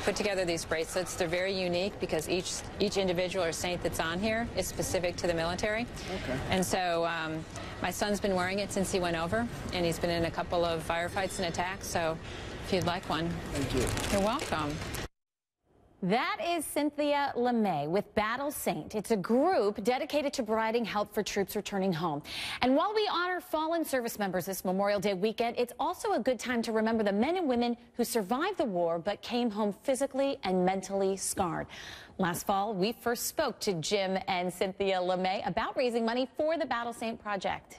put together these bracelets. They're very unique because each individual or saint that's on here is specific to the military. Okay. And so my son's been wearing it since he went over, and he's been in a couple of firefights and attacks. So if you'd like one. Thank you. You're welcome. That is Cynthia LeMay with Battle Saint. It's a group dedicated to providing help for troops returning home. And while we honor fallen service members this Memorial Day weekend, it's also a good time to remember the men and women who survived the war but came home physically and mentally scarred. Last fall, we first spoke to Jim and Cynthia LeMay about raising money for the Battle Saint Project.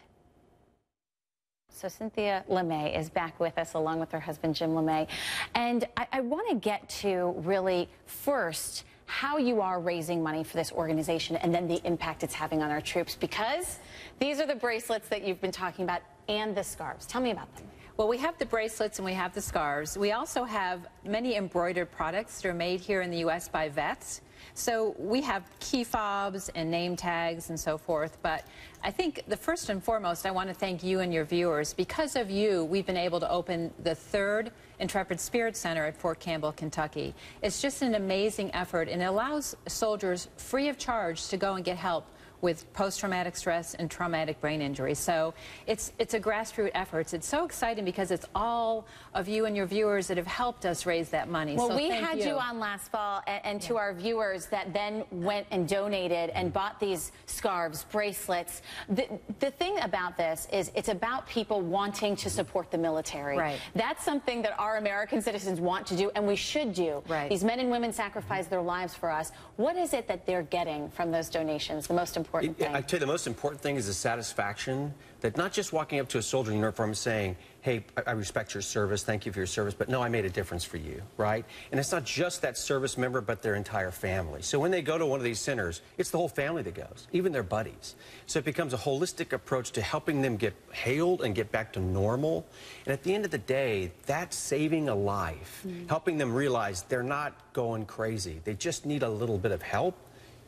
So Cynthia LeMay is back with us along with her husband, Jim LeMay. And I want to get to really first how you are raising money for this organization and then the impact it's having on our troops, because these are the bracelets that you've been talking about and the scarves. Tell me about them. Well, we have the bracelets and we have the scarves. We also have many embroidered products that are made here in the U.S. by vets. So we have key fobs and name tags and so forth. But I think the first and foremost, I want to thank you and your viewers. Because of you, we've been able to open the 3rd Intrepid Spirit Center at Fort Campbell, Kentucky. It's just an amazing effort, and it allows soldiers free of charge to go and get help with post-traumatic stress and traumatic brain injury. So it's a grassroots effort. It's so exciting because it's all of you and your viewers that have helped us raise that money. Well, so we had you on last fall, and to our viewers that then went and donated and bought these scarves, bracelets. The thing about this is it's about people wanting to support the military. Right. That's something that our American citizens want to do, and we should do. Right. These men and women sacrifice their lives for us. What is it that they're getting from those donations, the most important thing? I tell you, the most important thing is the satisfaction that not just walking up to a soldier in uniform and saying, hey, I respect your service, thank you for your service, but no, I made a difference for you, right? And it's not just that service member, but their entire family. So when they go to one of these centers, it's the whole family that goes, even their buddies. So it becomes a holistic approach to helping them get healed and get back to normal. And at the end of the day, that's saving a life, helping them realize they're not going crazy. They just need a little bit of help.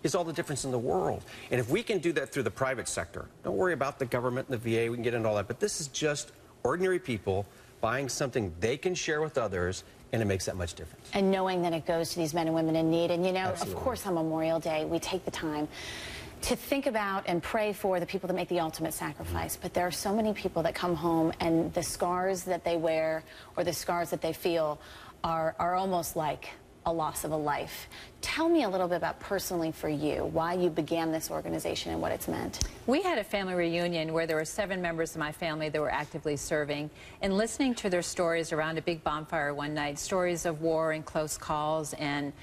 Is all the difference in the world. And if we can do that through the private sector, don't worry about the government and the VA, we can get into all that, but this is just ordinary people buying something they can share with others, and it makes that much difference. And knowing that it goes to these men and women in need. And you know, Absolutely. Of course on Memorial Day, we take the time to think about and pray for the people that make the ultimate sacrifice. But there are so many people that come home and the scars that they wear or the scars that they feel are almost like a loss of a life. Tell me a little bit about personally for you, why you began this organization and what it's meant. We had a family reunion where there were 7 members of my family that were actively serving, and listening to their stories around a big bonfire one night, stories of war and close calls and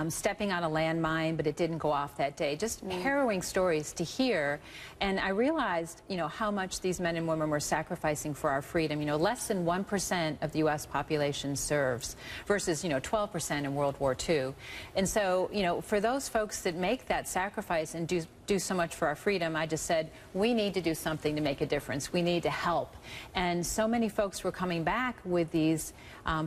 stepping on a landmine, but it didn't go off that day. Just harrowing stories to hear. And I realized, you know, how much these men and women were sacrificing for our freedom. You know, less than 1% of the U.S. population serves versus, you know, 12% in World War II. And so, you know, for those folks that make that sacrifice and do so much for our freedom, I just said, we need to do something to make a difference. We need to help. And so many folks were coming back with these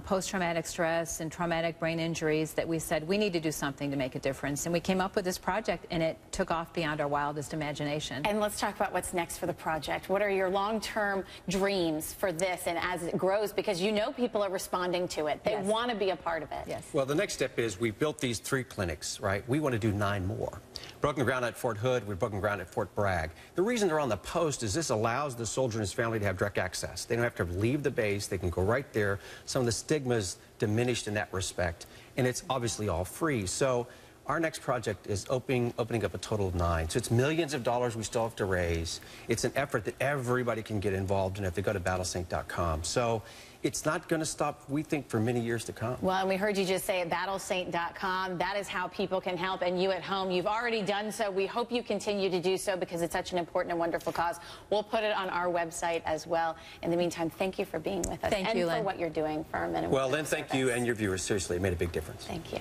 post-traumatic stress and traumatic brain injuries that we said, we need to do something to make a difference. And we came up with this project, and it took off beyond our wildest imagination. And let's talk about what's next for the project. What are your long-term dreams for this and as it grows? Because you know people are responding to it. They want to be a part of it. Yes. Well, the next step is we built these 3 clinics, right? We want to do 9 more. Broken ground at Fort Hood, we're broken ground at Fort Bragg. The reason they're on the post is this allows the soldier and his family to have direct access. They don't have to leave the base. They can go right there. Some of the stigma's diminished in that respect, and it's obviously all free. So our next project is opening up a total of 9. So it's millions of dollars we still have to raise. It's an effort that everybody can get involved in if they go to battlesaint.com. So it's not going to stop, we think, for many years to come. Well, and we heard you just say at battlesaint.com, that is how people can help. And you at home, you've already done so. We hope you continue to do so because it's such an important and wonderful cause. We'll put it on our website as well. In the meantime, thank you for being with us. Thank you, Lynn. And for what you're doing for our men and women. Well, Lynn, thank you and your viewers. Seriously, it made a big difference. Thank you.